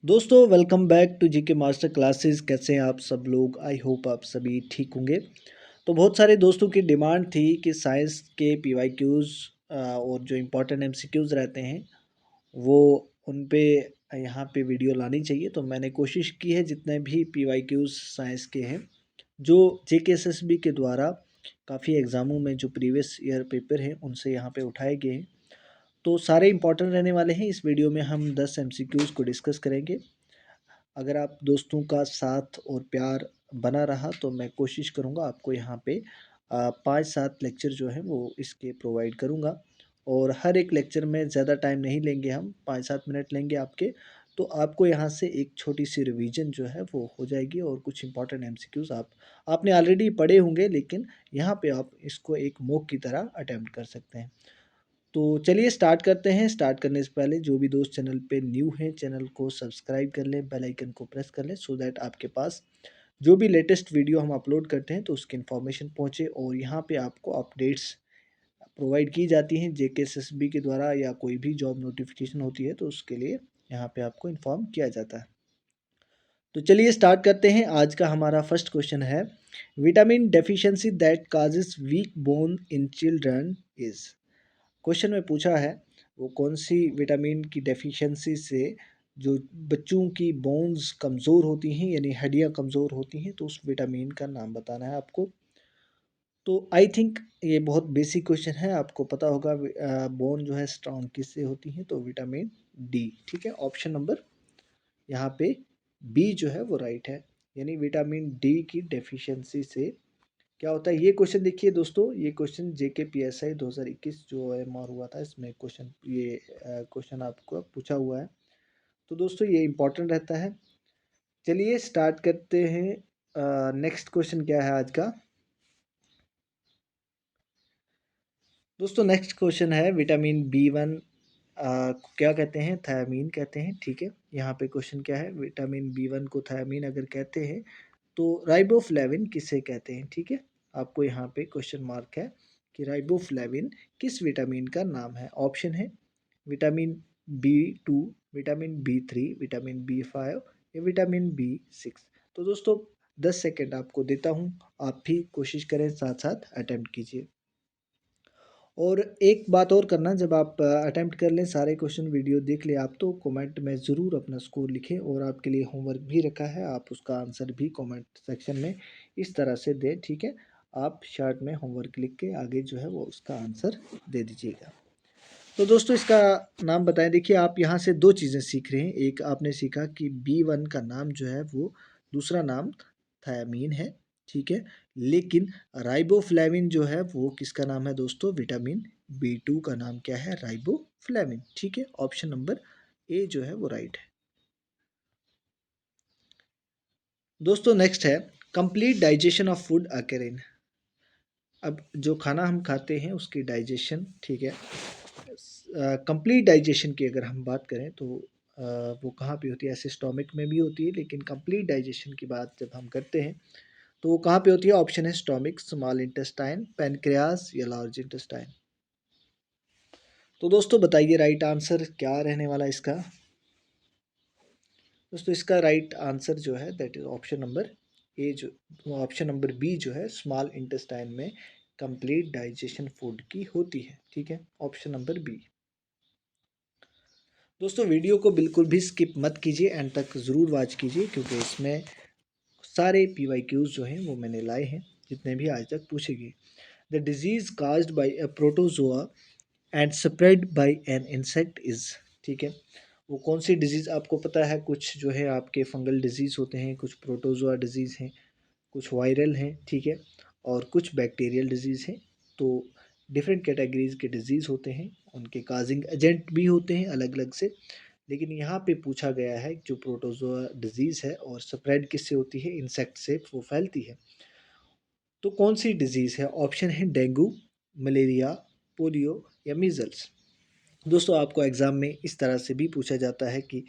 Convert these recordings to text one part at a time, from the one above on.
दोस्तों welcome back to GK master classes. कैसे हैं आप सब लोग? आई होप आप सभी ठीक होंगे। तो बहुत सारे दोस्तों की डिमांड थी कि साइंस के पीवाईक्यूज़ और जो इम्पोर्टेंट एमसीक्यूज़ रहते हैं वो उन पे यहाँ पे वीडियो लानी चाहिए। तो मैंने कोशिश की है जितने भी पीवाईक्यूज़ साइंस के हैं जो जेकेएसएसबी के द्वारा काफ़ी एग्ज़ामों में जो प्रीवियस ईयर पेपर हैं उनसे यहाँ पे उठाए गए हैं। तो सारे इंपॉर्टेंट रहने वाले हैं। इस वीडियो में हम 10 एमसीक्यूज़ को डिस्कस करेंगे। अगर आप दोस्तों का साथ और प्यार बना रहा तो मैं कोशिश करूँगा आपको यहाँ पे 5-7 लेक्चर जो है वो इसके प्रोवाइड करूँगा। और हर एक लेक्चर में ज़्यादा टाइम नहीं लेंगे, हम 5-7 मिनट लेंगे आपके। तो आपको यहाँ से एक छोटी सी रिवीजन जो है वो हो जाएगी और कुछ इंपॉर्टेंट एमसीक्यूज़ आपने ऑलरेडी पढ़े होंगे, लेकिन यहाँ पे आप इसको एक मॉक की तरह अटेम्प्ट कर सकते हैं। तो चलिए स्टार्ट करते हैं। स्टार्ट करने से पहले जो भी दोस्त चैनल पे न्यू हैं चैनल को सब्सक्राइब कर लें, बेल आइकन को प्रेस कर लें सो दैट आपके पास जो भी लेटेस्ट वीडियो हम अपलोड करते हैं तो उसकी इन्फॉर्मेशन पहुंचे। और यहाँ पे आपको अपडेट्स प्रोवाइड की जाती हैं जेकेएसएसबी के द्वारा, या कोई भी जॉब नोटिफिकेशन होती है तो उसके लिए यहाँ पे आपको इन्फॉर्म किया जाता है। तो चलिए स्टार्ट करते हैं। आज का हमारा फर्स्ट क्वेश्चन है, vitamin deficiency that causes weak bone in children is. Question में पूछा है वो कौन सी विटामिन की डेफिशिएंसी से जो बच्चों की बोन्स कमज़ोर होती हैं यानी हड्डियां कमज़ोर होती हैं, तो उस विटामिन का नाम बताना है आपको। तो आई थिंक ये बहुत बेसिक क्वेश्चन है, आपको पता होगा बोन जो है स्ट्रांग किससे होती है, तो विटामिन डी। ठीक है, ऑप्शन नंबर यहाँ पे बी जो है वो राइट है, यानी विटामिन डी की डेफिशिएंसी से क्या होता है। ये क्वेश्चन देखिए दोस्तों, ये क्वेश्चन जेके पीएसआई 2021 जो एमआर हुआ था इसमें क्वेश्चन आपको पूछा हुआ है। तो दोस्तों ये इम्पोर्टेंट रहता है। चलिए स्टार्ट करते हैं। नेक्स्ट क्वेश्चन क्या है आज का दोस्तों? नेक्स्ट क्वेश्चन है, विटामिन बी 1 क्या कहते हैं? थायामीन कहते हैं। ठीक है, यहाँ पे क्वेश्चन क्या है, विटामिन बी 1 को थायामीन अगर कहते हैं तो राइबोफ्लेविन किसे कहते हैं? ठीक है, आपको यहाँ पे क्वेश्चन मार्क है कि राइबोफ्लेविन किस विटामिन का नाम है। ऑप्शन है vitamin B 2, vitamin B 3, vitamin B 5 या विटामिन बी 6। तो दोस्तों 10 सेकेंड आपको देता हूँ, आप भी कोशिश करें, साथ साथ अटेम्प्ट कीजिए। और एक बात और करना, जब आप अटेम्प्ट कर लें, सारे क्वेश्चन वीडियो देख लें आप, तो कमेंट में ज़रूर अपना स्कोर लिखें। और आपके लिए होमवर्क भी रखा है, आप उसका आंसर भी कमेंट सेक्शन में इस तरह से दें। ठीक है, आप शार्ट में होमवर्क लिख के आगे जो है वो उसका आंसर दे दीजिएगा। तो दोस्तों इसका नाम बताएं। देखिए आप यहाँ से दो चीज़ें सीख रहे हैं। एक आपने सीखा कि बी 1 का नाम जो है वो दूसरा नाम थायामीन है। ठीक है, लेकिन राइबोफ्लेविन जो है वो किसका नाम है दोस्तों? विटामिन बी 2 का नाम क्या है? राइबोफ्लेविन। ठीक है, ऑप्शन नंबर ए जो है वो राइट है। दोस्तों नेक्स्ट है, कंप्लीट डाइजेशन ऑफ फूड अकर इन। अब जो खाना हम खाते हैं उसकी डाइजेशन, ठीक है, कंप्लीट डाइजेशन की अगर हम बात करें तो वो कहाँ पे होती है? ऐसे स्टोमिक में भी होती है, लेकिन कंप्लीट डाइजेशन की बात जब हम करते हैं तो वो कहाँ पे होती है? ऑप्शन है स्टोमिक, स्मॉल इंटेस्टाइन, पैनक्रियाज या लार्ज इंटेस्टाइन। तो दोस्तों बताइए राइट आंसर क्या रहने वाला है इसका? दोस्तों इसका राइट आंसर जो है that is option number A, जो ऑप्शन नंबर बी जो है, स्मॉल इंटेस्टाइन में कंप्लीट डाइजेशन फूड की होती है। ठीक है, ऑप्शन नंबर बी। दोस्तों वीडियो को बिल्कुल भी स्किप मत कीजिए, एंड तक ज़रूर वॉच कीजिए, क्योंकि इसमें सारे पीवाईक्यूज़ जो हैं वो मैंने लाए हैं जितने भी आज तक पूछे गए। The disease caused by a protozoa and spread by an insect is. ठीक है, वो कौन सी डिजीज़ आपको पता है? कुछ जो है आपके फंगल डिजीज़ होते हैं, कुछ प्रोटोजोआ डिजीज़ हैं, कुछ वायरल हैं, ठीक है, और कुछ बैक्टीरियल डिजीज़ हैं। तो डिफरेंट कैटेगरीज के डिजीज़ होते हैं, उनके काजिंग एजेंट भी होते हैं अलग अलग से। लेकिन यहाँ पे पूछा गया है जो प्रोटोजोआ डिजीज़ है और स्प्रेड किससे होती है? इंसेक्ट से वो फैलती है। तो कौन सी डिजीज़ है? ऑप्शन है डेंगू, मलेरिया, पोलियो या मीज़ल्स। दोस्तों आपको एग्ज़ाम में इस तरह से भी पूछा जाता है कि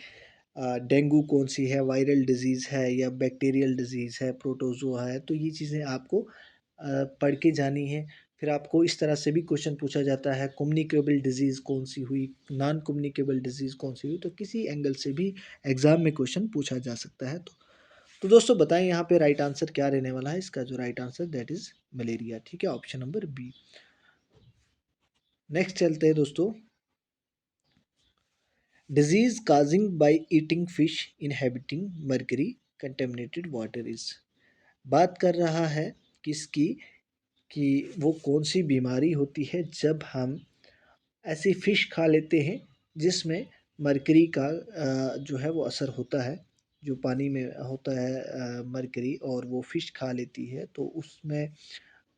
डेंगू कौन सी है, वायरल डिजीज़ है या बैक्टीरियल डिजीज़ है, प्रोटोजोआ है। तो ये चीज़ें आपको पढ़ के जानी है। फिर आपको इस तरह से भी क्वेश्चन पूछा जाता है, कम्युनिकेबल डिजीज़ कौन सी हुई, नॉन कम्युनिकेबल डिजीज़ कौन सी हुई, तो किसी एंगल से भी एग्जाम में क्वेश्चन पूछा जा सकता है। तो दोस्तों बताएं यहाँ पे राइट आंसर क्या रहने वाला है। इसका जो right answer that is malaria, ठीक है, ऑप्शन नंबर बी। नेक्स्ट चलते हैं दोस्तों, disease causing by eating fish inhabiting mercury contaminated water is, बात कर रहा है किसकी, कि वो कौन सी बीमारी होती है जब हम ऐसी फ़िश खा लेते हैं जिसमें मरकरी का जो है वो असर होता है, जो पानी में होता है मरकरी, और वो फ़िश खा लेती है, तो उसमें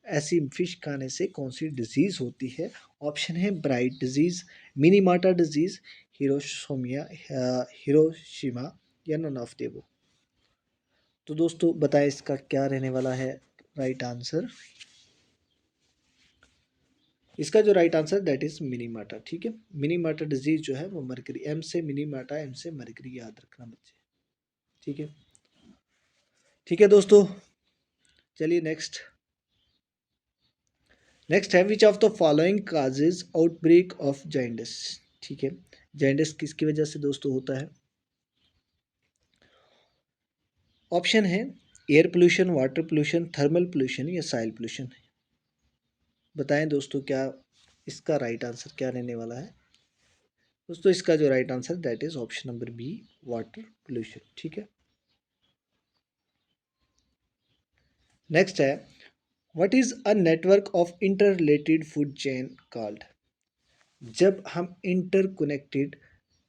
ऐसी फ़िश खाने से कौन सी डिज़ीज़ होती है। ऑप्शन है ब्राइट डिज़ीज़, मिनीमाटा डिज़ीज़, हिरोशोमिया हिरोशिमा, या नन ऑफ देबो। तो दोस्तों बताएं इसका क्या रहने वाला है राइट आंसर। इसका जो राइट आंसर दैट इज मिनीमाटा, ठीक है। मिनीमाटा डिजीज जो है वो मरकरी, एम से मिनीमाटा, एम से मरकरी, याद रखना बच्चे, ठीक है। ठीक है दोस्तों, चलिए नेक्स्ट। नेक्स्ट है which of the following causes outbreak of जाइंडिस, ठीक है। जाइंडिस किसकी वजह से दोस्तों होता है। ऑप्शन है air pollution, water pollution, thermal pollution, या सॉइल पोल्यूशन। बताएं दोस्तों क्या इसका राइट आंसर क्या रहने वाला है। दोस्तों इसका जो right answer that is option number B, water pollution, ठीक है। नेक्स्ट है what is a network of inter related food chain called. जब हम इंटर कनेक्टेड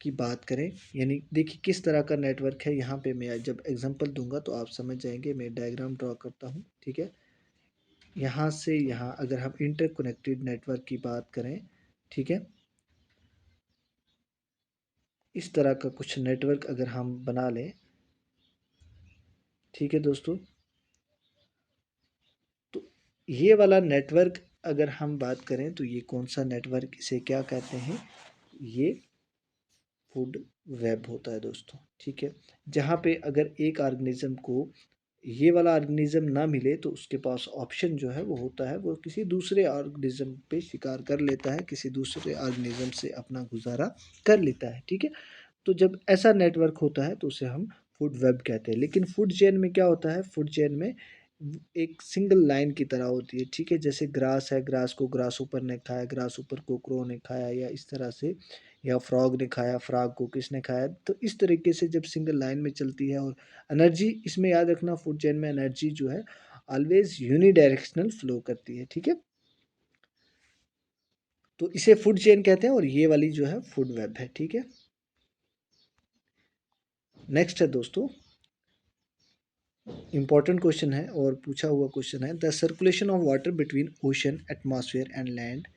की बात करें, यानी देखिए किस तरह का नेटवर्क है, यहाँ पे मैं जब एग्जांपल दूंगा तो आप समझ जाएंगे। मैं डायग्राम ड्रॉ करता हूँ, ठीक है। यहाँ से यहाँ अगर हम इंटर कनेक्टेड नेटवर्क की बात करें, ठीक है, इस तरह का कुछ नेटवर्क अगर हम बना लें, ठीक है दोस्तों, तो ये वाला नेटवर्क अगर हम बात करें तो ये कौन सा नेटवर्क, इसे क्या कहते हैं, ये फूड वेब होता है दोस्तों, ठीक है। जहाँ पे अगर एक ऑर्गेनिज्म को ये वाला ऑर्गेनिज्म ना मिले तो उसके पास ऑप्शन जो है वो होता है, वो किसी दूसरे ऑर्गेनिज्म पे शिकार कर लेता है, किसी दूसरे ऑर्गेनिज्म से अपना गुजारा कर लेता है, ठीक है। तो जब ऐसा नेटवर्क होता है तो उसे हम फूड वेब कहते हैं। लेकिन फूड चेन में क्या होता है, फूड चेन में एक सिंगल लाइन की तरह होती है, ठीक है। जैसे ग्रास है, ग्रास को ग्रास ऊपर ने खाया, ग्रास ऊपर को क्रो ने खाया, या इस तरह से, या फ्रॉग ने खाया, फ्रॉग को किसने खाया। तो इस तरीके से जब सिंगल लाइन में चलती है, और एनर्जी इसमें याद रखना, फूड चेन में एनर्जी जो है ऑलवेज यूनिडायरेक्शनल फ्लो करती है, ठीक है। तो इसे फूड चेन कहते हैं, और ये वाली जो है फूड वेब है, ठीक है। नेक्स्ट है दोस्तों, इंपॉर्टेंट क्वेश्चन है और पूछा हुआ क्वेश्चन है, the circulation of water between ocean atmosphere and land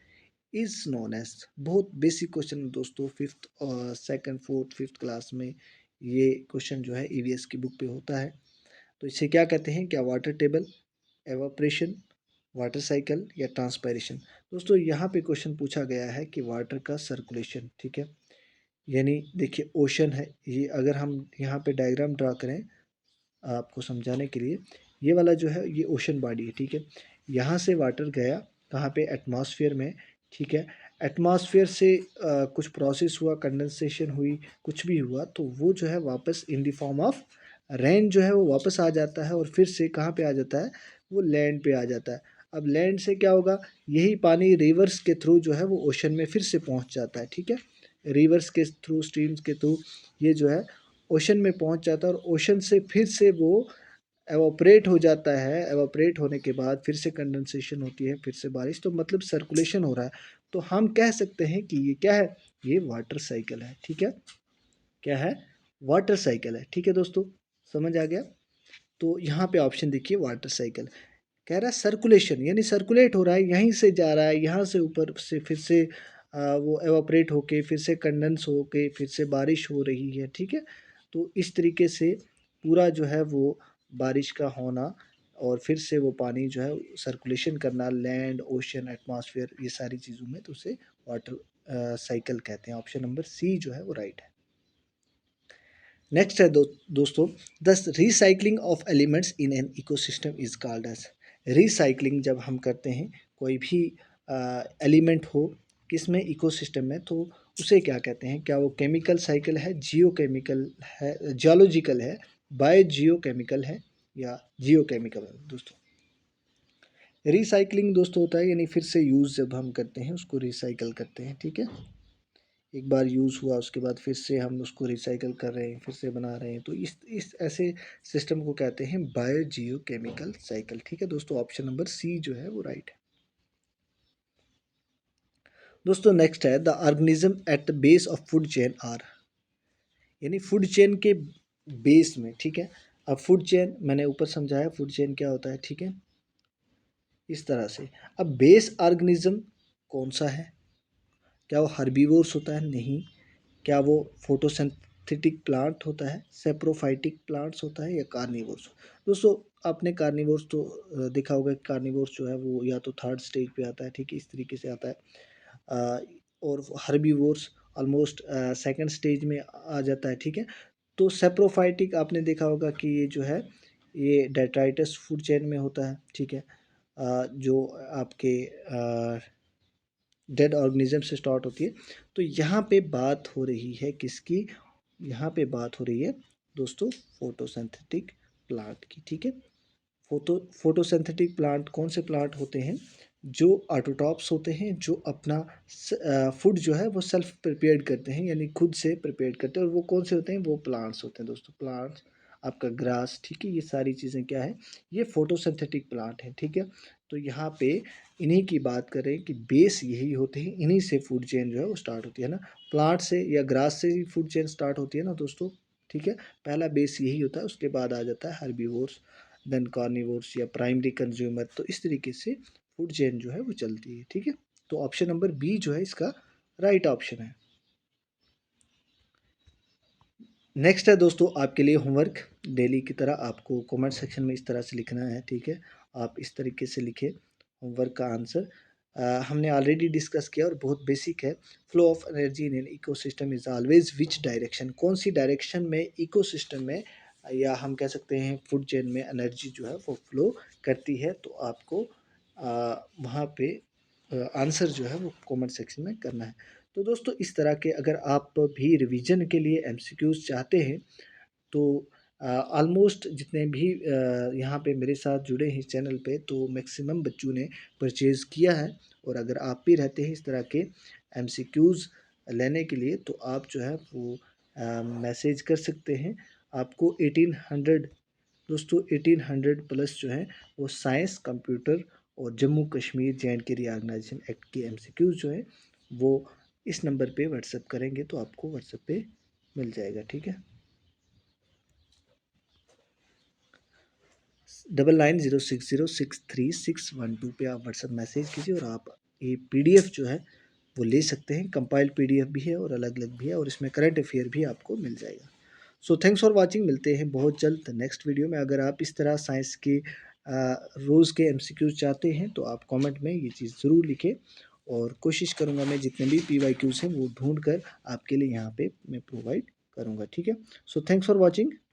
is known as. बहुत बेसिक क्वेश्चन है दोस्तों, फिफ्थ और सेकंड फोर्थ फिफ्थ क्लास में ये क्वेश्चन जो है ईवीएस की बुक पे होता है। तो इसे क्या कहते हैं, क्या वाटर टेबल, एवाप्रेशन, वाटर साइकिल, या ट्रांसपायरेशन। दोस्तों यहाँ पे क्वेश्चन पूछा गया है कि वाटर का सर्कुलेशन, ठीक है। यानी देखिए ओशन है ये, अगर हम यहाँ पे डायग्राम ड्रा करें आपको समझाने के लिए, ये वाला जो है ये ओशन बॉडी है, ठीक है। यहाँ से वाटर गया कहाँ पे, एटमॉस्फेयर में, ठीक है। एटमॉस्फेयर से कुछ प्रोसेस हुआ, कंडेंसेशन हुई, कुछ भी हुआ, तो वो जो है वापस in the form of rain जो है वो वापस आ जाता है, और फिर से कहाँ पे आ जाता है, वो लैंड पे आ जाता है। अब लैंड से क्या होगा, यही पानी रिवर्स के थ्रू जो है वो ओशन में फिर से पहुँच जाता है, ठीक है। रिवर्स के थ्रू, स्ट्रीम्स के थ्रू ये जो है ओशन में पहुंच जाता है, और ओशन से फिर से वो एवापोरेट हो जाता है। एवापोरेट होने के बाद फिर से कंडेंसेशन होती है, फिर से बारिश, तो मतलब सर्कुलेशन हो रहा है। तो हम कह सकते हैं कि ये क्या है, ये वाटर साइकिल है, ठीक है। क्या है, वाटर साइकिल है, ठीक है दोस्तों, समझ आ गया। तो यहाँ पे ऑप्शन देखिए वाटर साइकिल, कह रहा है सर्कुलेशन, यानी सर्कुलेट हो रहा है, यहीं से जा रहा है, यहाँ से ऊपर से फिर से वो एवापोरेट होके फिर से कंडेंस होके फिर से बारिश हो रही है, ठीक है। तो इस तरीके से पूरा जो है वो बारिश का होना, और फिर से वो पानी जो है सर्कुलेशन करना, लैंड, ओशन, एटमॉस्फेयर, ये सारी चीज़ों में, तो उसे वाटर साइकिल कहते हैं। ऑप्शन नंबर सी जो है वो राइट है। नेक्स्ट है दोस्तों, the recycling of elements in an ecosystem is called as. Recycling जब हम करते हैं कोई भी एलिमेंट हो किसमें, इकोसिस्टम में, तो उसे क्या कहते हैं? क्या वो केमिकल साइकिल है, जियोकेमिकल है, जियोलॉजिकल है, बायोजियोकेमिकल है या जियोकेमिकल है दोस्तों? रिसाइकलिंग दोस्तों होता है यानी फिर से यूज़ जब हम करते हैं उसको रिसाइकल करते हैं, ठीक है। एक बार यूज़ हुआ उसके बाद फिर से हम उसको रिसाइकल कर रहे हैं, फिर से बना रहे हैं, तो इस ऐसे सिस्टम को कहते हैं बायोजियोकेमिकल साइकिल, ठीक है दोस्तों। ऑप्शन नंबर सी जो है वो राइट है। दोस्तों नेक्स्ट है the organism at the base of food chain are, यानी फूड चेन के बेस में, ठीक है। अब फूड चेन मैंने ऊपर समझाया फूड चेन क्या होता है, ठीक है, इस तरह से। अब बेस ऑर्गेनिज्म कौन सा है? क्या वो हर्बीवोर्स होता है? नहीं। क्या वो फोटोसिंथेटिक प्लांट होता है, सेप्रोफाइटिक प्लांट्स होता है, या कार्निवोर्स? दोस्तों आपने कार्निवोर्स तो देखा होगा कि कार्निवोर्स जो है वो या तो थर्ड स्टेज पे आता है, ठीक है, इस तरीके से आता है। अ, और हर्बीवोर्स ऑलमोस्ट सेकंड स्टेज में आ जाता है, ठीक है। तो सेप्रोफाइटिक आपने देखा होगा कि ये जो है ये डेट्राइटस फूड चेन में होता है, ठीक है। जो आपके डेड ऑर्गेनिज्म से स्टार्ट होती है। तो यहाँ पे बात हो रही है किसकी? यहाँ पे बात हो रही है दोस्तों फोटोसिंथेटिक प्लांट की, ठीक है। फोटोसिंथेटिक प्लांट कौन से प्लांट होते हैं? जो ऑटोट्रॉप्स होते हैं, जो अपना फूड जो है वो सेल्फ प्रिपेयर्ड करते हैं, यानी खुद से प्रिपेयर्ड करते हैं। और वो कौन से होते हैं? वो प्लांट्स होते हैं दोस्तों, प्लांट्स, आपका ग्रास, ठीक है। ये सारी चीज़ें क्या है? ये फोटोसिंथेटिक प्लांट है, ठीक है। तो यहाँ पे इन्हीं की बात करें कि बेस यही होते हैं, इन्हीं से फूड चेन जो है वो स्टार्ट होती है ना। प्लांट से या ग्रास से ही फूड चेन स्टार्ट होती है ना दोस्तों, ठीक है। पहला बेस यही होता है, उसके बाद आ जाता है हर्बीवोर्स, देन कार्निवोर्स या प्राइमरी कंज्यूमर। तो इस तरीके से फूड चेन जो है वो चलती है, ठीक है। तो ऑप्शन नंबर बी जो है इसका राइट ऑप्शन है। नेक्स्ट है दोस्तों आपके लिए होमवर्क, डेली की तरह आपको कमेंट सेक्शन में इस तरह से लिखना है, ठीक है। आप इस तरीके से लिखें होमवर्क का आंसर। हमने ऑलरेडी डिस्कस किया और बहुत बेसिक है। Flow of energy in an ecosystem is always which direction, कौन सी डायरेक्शन में इकोसिस्टम में या हम कह सकते हैं फूड चेन में एनर्जी जो है वो फ्लो करती है। तो आपको वहाँ पे आंसर जो है वो कमेंट सेक्शन में करना है। तो दोस्तों इस तरह के अगर आप भी रिवीजन के लिए एमसीक्यूज चाहते हैं तो ऑलमोस्ट जितने भी यहाँ पे मेरे साथ जुड़े हैं इस चैनल पे, तो मैक्सिमम बच्चों ने परचेज़ किया है। और अगर आप भी रहते हैं इस तरह के एमसीक्यूज लेने के लिए तो आप जो है वो मैसेज कर सकते हैं। आपको 1800 दोस्तों 1800 प्लस जो है वो साइंस, कंप्यूटर और Jammu Kashmir J and K reorganization act की एमसीक्यूज जो है वो इस नंबर पे व्हाट्सएप करेंगे तो आपको व्हाट्सएप पे मिल जाएगा, ठीक है। 9906063612 पे आप व्हाट्सएप मैसेज कीजिए और आप ये पीडीएफ जो है वो ले सकते हैं। कंपाइल्ड पीडीएफ भी है और अलग अलग भी है, और इसमें करंट अफेयर भी आपको मिल जाएगा। सो थैंक्स फॉर वाचिंग, मिलते हैं बहुत जल्द नेक्स्ट वीडियो में। अगर आप इस तरह साइंस के रोज़ के एमसीक्यूज चाहते हैं तो आप कमेंट में ये चीज़ ज़रूर लिखें, और कोशिश करूँगा मैं जितने भी पीवाईक्यूज हैं वो ढूंढ कर आपके लिए यहाँ पे मैं प्रोवाइड करूँगा, ठीक है। So thanks for watching.